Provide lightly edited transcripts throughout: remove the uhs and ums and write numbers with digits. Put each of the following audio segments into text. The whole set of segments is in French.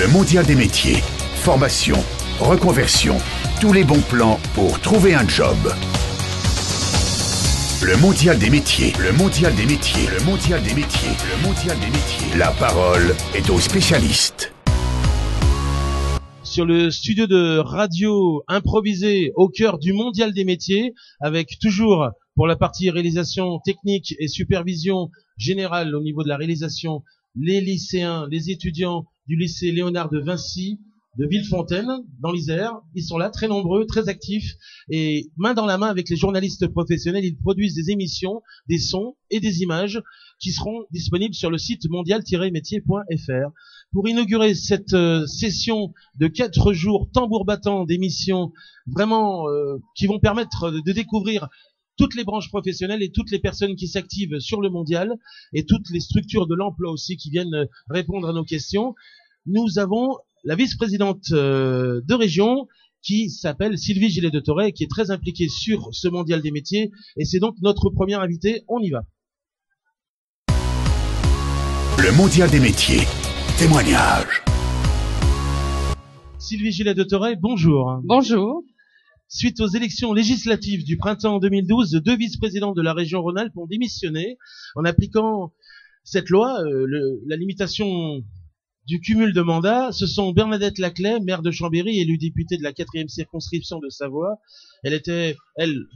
Le mondial des métiers. Formation, reconversion, tous les bons plans pour trouver un job. Le mondial des métiers. Le mondial des métiers. Le mondial des métiers. Le mondial des métiers. La parole est aux spécialistes. Sur le studio de radio improvisé au cœur du mondial des métiers, avec toujours pour la partie réalisation technique et supervision générale au niveau de la réalisation, les lycéens, les étudiants du lycée Léonard de Vinci de Villefontaine, dans l'Isère. Ils sont là, très nombreux, très actifs, et main dans la main avec les journalistes professionnels, ils produisent des émissions, des sons et des images qui seront disponibles sur le site mondial-métier.fr. Pour inaugurer cette session de 4 jours tambour battant d'émissions vraiment qui vont permettre de découvrir toutes les branches professionnelles et toutes les personnes qui s'activent sur le mondial et toutes les structures de l'emploi aussi qui viennent répondre à nos questions, nous avons la vice-présidente de région qui s'appelle Sylvie Gillet de Toret, qui est très impliquée sur ce mondial des métiers, et c'est donc notre première invitée. On y va. Le mondial des métiers. Témoignage. Sylvie Gillet de Toret, bonjour. Bonjour. Suite aux élections législatives du printemps 2012, 2 vice-présidents de la région Rhône-Alpes ont démissionné en appliquant cette loi, la limitation du cumul de mandats. Ce sont Bernadette Laclais, maire de Chambéry, élue députée de la 4e circonscription de Savoie. Elle était,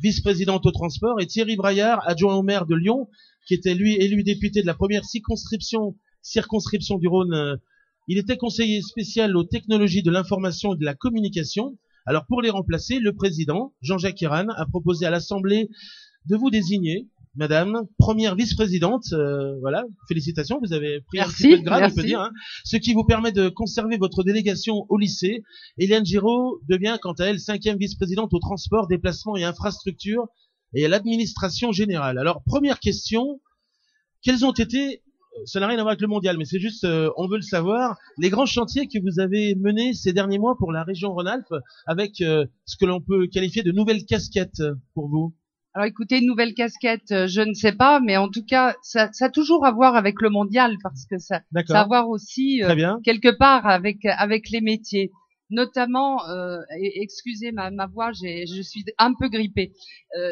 vice-présidente au transport, et Thierry Braillard, adjoint au maire de Lyon, qui était lui élu député de la 1re circonscription du Rhône. Il était conseiller spécial aux technologies de l'information et de la communication. Alors pour les remplacer, le président, Jean-Jacques Herran, a proposé à l'Assemblée de vous désigner, madame, première vice-présidente. Voilà, félicitations, vous avez pris un petit peu de grade, on peut dire, hein, ce qui vous permet de conserver votre délégation au lycée. Hélène Giraud devient quant à elle 5e vice-présidente au transport, déplacement et infrastructure et à l'administration générale. Alors première question, quels ont été, ça n'a rien à voir avec le mondial, mais c'est juste, on veut le savoir, les grands chantiers que vous avez menés ces derniers mois pour la région Rhône-Alpes, avec ce que l'on peut qualifier de nouvelles casquettes pour vous? Alors écoutez, une nouvelle casquette, je ne sais pas, mais en tout cas, ça a toujours à voir avec le mondial, parce que ça a à voir aussi quelque part avec les métiers. Notamment, excusez ma voix, je suis un peu grippée.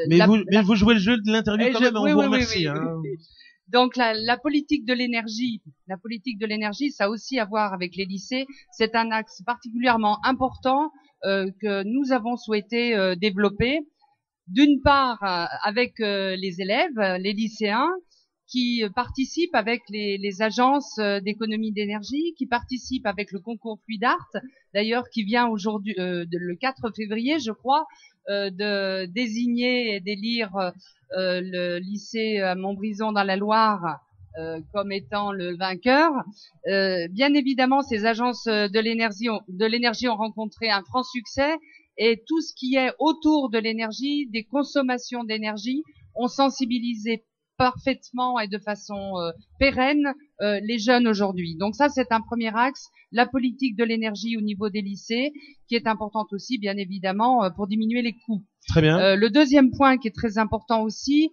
Mais vous jouez le jeu de l'interview quand même, on vous remercie. Oui. Donc la politique de l'énergie, ça a aussi à voir avec les lycées. C'est un axe particulièrement important que nous avons souhaité développer. D'une part avec les élèves, les lycéens, qui participent avec les agences d'économie d'énergie, qui participent avec le concours Fluidart, d'ailleurs qui vient aujourd'hui le 4 février, je crois, de désigner et d'élire le lycée à Montbrison dans la Loire comme étant le vainqueur. Bien évidemment, ces agences de l'énergie ont rencontré un franc succès, et tout ce qui est autour de l'énergie, des consommations d'énergie, ont sensibilisé parfaitement et de façon pérenne les jeunes aujourd'hui. Donc ça, c'est un premier axe, la politique de l'énergie au niveau des lycées, qui est importante aussi, bien évidemment, pour diminuer les coûts. Très bien. Le deuxième point qui est très important aussi,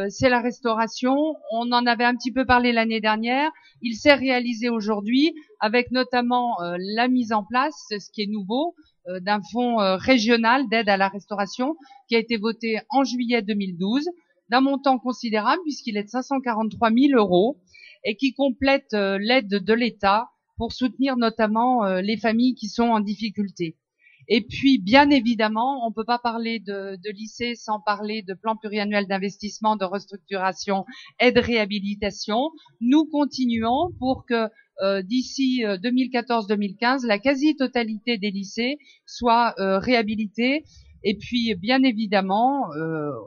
c'est la restauration. On en avait un petit peu parlé l'année dernière. Il s'est réalisé aujourd'hui avec notamment la mise en place, ce qui est nouveau, d'un fonds régional d'aide à la restauration qui a été voté en juillet 2012, d'un montant considérable puisqu'il est de 543 000 € et qui complète l'aide de l'État pour soutenir notamment les familles qui sont en difficulté. Et puis, bien évidemment, on ne peut pas parler de lycée sans parler de plan pluriannuel d'investissement, de restructuration et de réhabilitation. Nous continuons pour que d'ici 2014-2015, la quasi-totalité des lycées soit réhabilitée. Et puis, bien évidemment,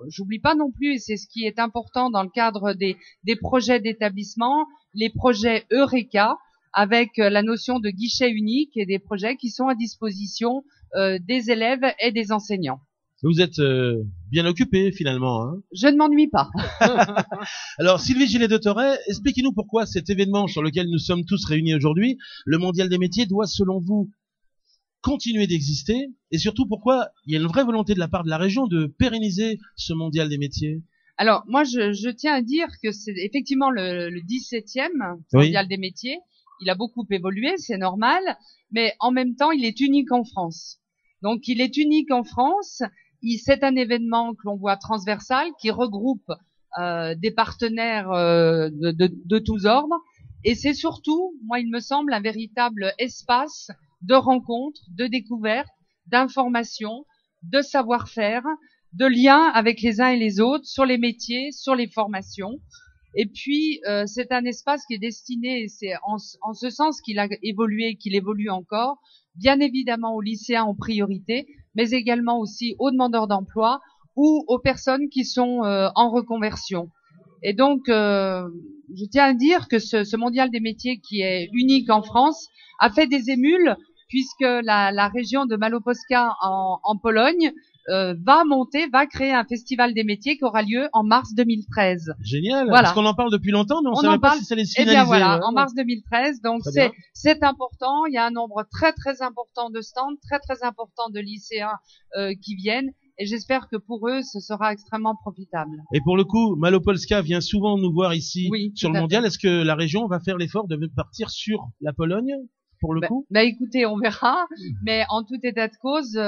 j'oublie pas non plus, et c'est ce qui est important dans le cadre des projets d'établissement, les projets Eureka, avec la notion de guichet unique et des projets qui sont à disposition des élèves et des enseignants. Vous êtes bien occupé finalement, hein? Je ne m'ennuie pas. Alors Sylvie Gillet de Toret, expliquez-nous pourquoi cet événement sur lequel nous sommes tous réunis aujourd'hui, le mondial des métiers, doit selon vous continuer d'exister, et surtout pourquoi il y a une vraie volonté de la part de la région de pérenniser ce mondial des métiers. Alors moi je tiens à dire que c'est effectivement le 17e mondial des métiers, il a beaucoup évolué, c'est normal, mais en même temps, il est unique en France. Donc, il est unique en France. C'est un événement que l'on voit transversal, qui regroupe des partenaires de tous ordres. Et c'est surtout, moi, il me semble, un véritable espace de rencontres, de découvertes, d'informations, de savoir-faire, de liens avec les uns et les autres sur les métiers, sur les formations. Et puis, c'est un espace qui est destiné, c'est en ce sens qu'il a évolué, qu'il évolue encore, bien évidemment aux lycéens en priorité, mais également aussi aux demandeurs d'emploi ou aux personnes qui sont en reconversion. Et donc, je tiens à dire que ce mondial des métiers qui est unique en France a fait des émules, puisque la région de Małopolska en Pologne va créer un festival des métiers qui aura lieu en mars 2013. Génial. Voilà. Parce qu'on en parle depuis longtemps, mais on savait pas si ça allait se finaliser. Eh bien voilà, ouais. en mars 2013. Donc c'est important. Il y a un nombre très très important de stands, très très important de lycéens qui viennent. Et j'espère que pour eux, ce sera extrêmement profitable. Et pour le coup, Małopolska vient souvent nous voir ici sur le mondial. Est-ce que la région va faire l'effort de partir sur la Pologne pour le coup? Écoutez, on verra. Mais en tout état de cause,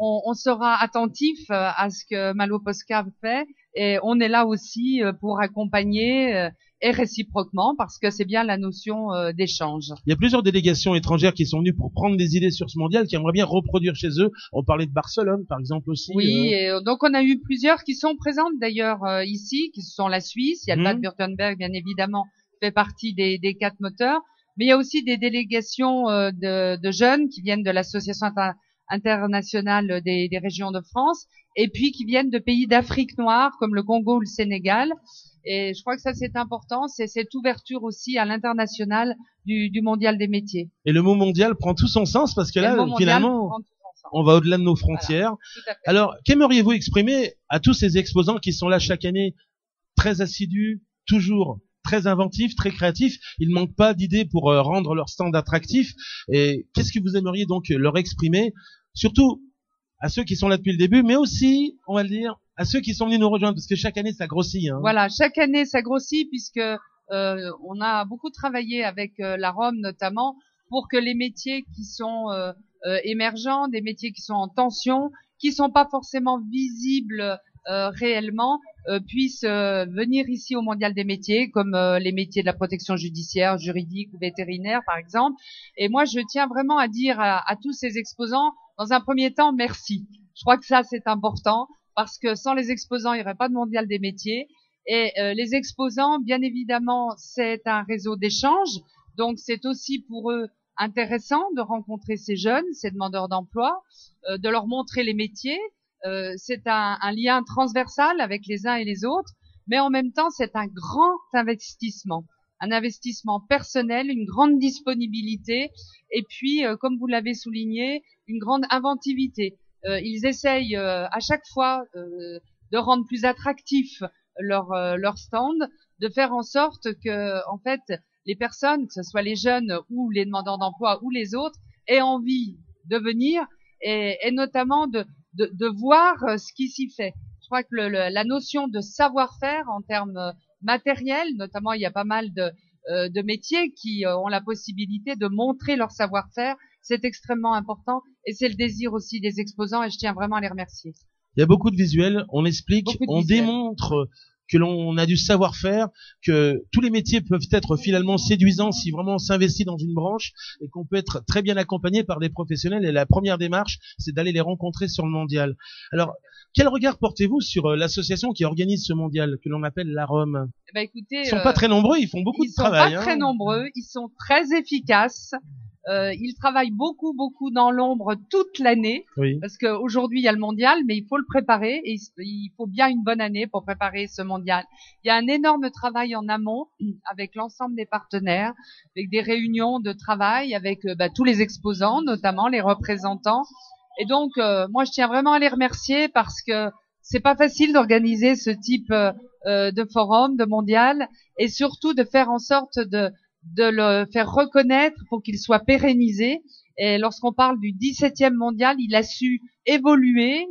on sera attentif à ce que Małopolska fait. Et on est là aussi pour accompagner et réciproquement, parce que c'est bien la notion d'échange. Il y a plusieurs délégations étrangères qui sont venues pour prendre des idées sur ce mondial, qui aimeraient bien reproduire chez eux. On parlait de Barcelone, par exemple, aussi. Oui, et donc on a eu plusieurs qui sont présentes d'ailleurs ici, qui sont la Suisse. Il y a le Bade-Württemberg, bien évidemment, fait partie des 4 moteurs. Mais il y a aussi des délégations de jeunes qui viennent de l'association internationale des régions de France, et puis qui viennent de pays d'Afrique noire, comme le Congo ou le Sénégal. Et je crois que ça, c'est important, c'est cette ouverture aussi à l'international du mondial des métiers. Et le mot mondial prend tout son sens, parce que là, finalement, on va au-delà de nos frontières. Voilà, alors, qu'aimeriez-vous exprimer à tous ces exposants qui sont là chaque année, très assidus, toujours très inventifs, très créatifs? Ils ne manquent pas d'idées pour rendre leur stand attractif. Et qu'est-ce que vous aimeriez donc leur exprimer? Surtout à ceux qui sont là depuis le début, mais aussi, on va le dire, à ceux qui sont venus nous rejoindre, parce que chaque année, ça grossit. Hein. Voilà, chaque année, ça grossit, puisque on a beaucoup travaillé avec la ROM notamment, pour que les métiers qui sont émergents, des métiers qui sont en tension, qui sont pas forcément visibles réellement, puissent venir ici au Mondial des métiers, comme les métiers de la protection judiciaire, juridique ou vétérinaire, par exemple. Et moi, je tiens vraiment à dire à tous ces exposants, dans un premier temps, merci. Je crois que ça, c'est important, parce que sans les exposants, il n'y aurait pas de Mondial des métiers. Et les exposants, bien évidemment, c'est un réseau d'échange, donc c'est aussi pour eux intéressant de rencontrer ces jeunes, ces demandeurs d'emploi, de leur montrer les métiers. C'est un lien transversal avec les uns et les autres, mais en même temps, c'est un grand investissement personnel, une grande disponibilité, et puis, comme vous l'avez souligné, une grande inventivité. Ils essayent à chaque fois de rendre plus attractif leur stand, de faire en sorte que, en fait, les personnes, que ce soit les jeunes ou les demandeurs d'emploi ou les autres, aient envie de venir et notamment de voir ce qui s'y fait. Je crois que la notion de savoir-faire en termes matériels, notamment il y a pas mal de métiers qui ont la possibilité de montrer leur savoir-faire, c'est extrêmement important et c'est le désir aussi des exposants et je tiens vraiment à les remercier. Il y a beaucoup de visuels, on explique, on démontre que l'on a du savoir-faire, que tous les métiers peuvent être finalement séduisants si vraiment on s'investit dans une branche et qu'on peut être très bien accompagné par des professionnels. Et la première démarche, c'est d'aller les rencontrer sur le mondial. Alors, quel regard portez-vous sur l'association qui organise ce mondial, que l'on appelle la ROM? Écoutez, ils sont pas très nombreux, ils font beaucoup de travail. Ils sont pas très nombreux, ils sont très efficaces. Ils travaillent beaucoup dans l'ombre toute l'année, parce qu'aujourd'hui il y a le mondial, mais il faut le préparer et il faut bien une bonne année pour préparer ce mondial. Il y a un énorme travail en amont avec l'ensemble des partenaires, avec des réunions de travail avec tous les exposants, notamment les représentants. Et donc moi je tiens vraiment à les remercier parce que c'est pas facile d'organiser ce type de forum, de mondial, et surtout de faire en sorte de le faire reconnaître pour qu'il soit pérennisé. Et lorsqu'on parle du 17e mondial, il a su évoluer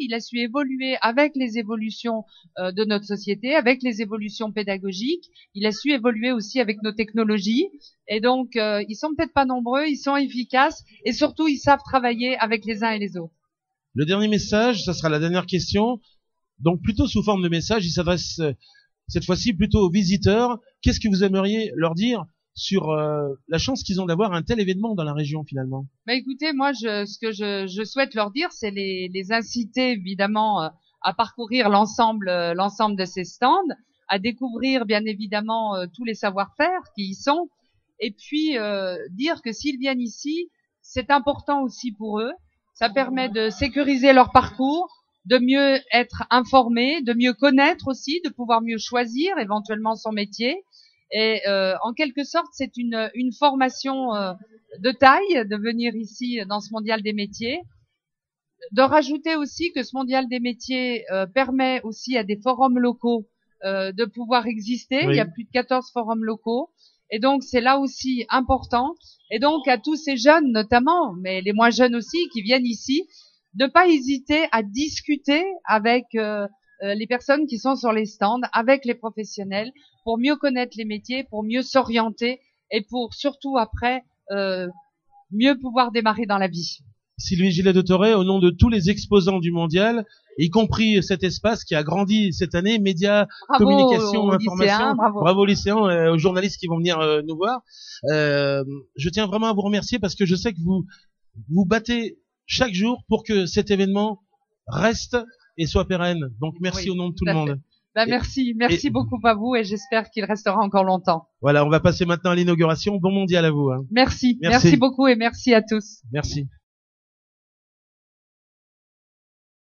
avec les évolutions de notre société, avec les évolutions pédagogiques. Il a su évoluer aussi avec nos technologies. Et donc, ils sont peut-être pas nombreux, ils sont efficaces et surtout, ils savent travailler avec les uns et les autres. Le dernier message, ça sera la dernière question. Donc, plutôt sous forme de message, il s'adresse cette fois-ci plutôt aux visiteurs. Qu'est-ce que vous aimeriez leur dire sur la chance qu'ils ont d'avoir un tel événement dans la région finalement? Bah écoutez, moi ce que je souhaite leur dire, c'est les inciter évidemment à parcourir l'ensemble de ces stands, à découvrir bien évidemment tous les savoir-faire qui y sont, et puis dire que s'ils viennent ici, c'est important aussi pour eux. Ça permet de sécuriser leur parcours, de mieux être informés, de mieux connaître aussi, de pouvoir mieux choisir éventuellement son métier. Et en quelque sorte, c'est une formation de taille de venir ici dans ce mondial des métiers. De rajouter aussi que ce mondial des métiers permet aussi à des forums locaux de pouvoir exister. Oui. Il y a plus de 14 forums locaux. Et donc, c'est là aussi important. Et donc, à tous ces jeunes notamment, mais les moins jeunes aussi, qui viennent ici, de pas hésiter à discuter avec les personnes qui sont sur les stands, avec les professionnels, pour mieux connaître les métiers, pour mieux s'orienter et pour surtout après mieux pouvoir démarrer dans la vie. Sylvie Gillet de Toré, au nom de tous les exposants du mondial, y compris cet espace qui a grandi cette année, médias, communication, information, bravo aux lycéens, aux journalistes qui vont venir nous voir. Je tiens vraiment à vous remercier parce que je sais que vous battez chaque jour pour que cet événement reste et soit pérenne. Donc merci, oui, au nom de tout le monde. Bah, merci beaucoup à vous et j'espère qu'il restera encore longtemps. Voilà, on va passer maintenant à l'inauguration. Bon mondial à vous. Hein. Merci beaucoup et merci à tous. Merci.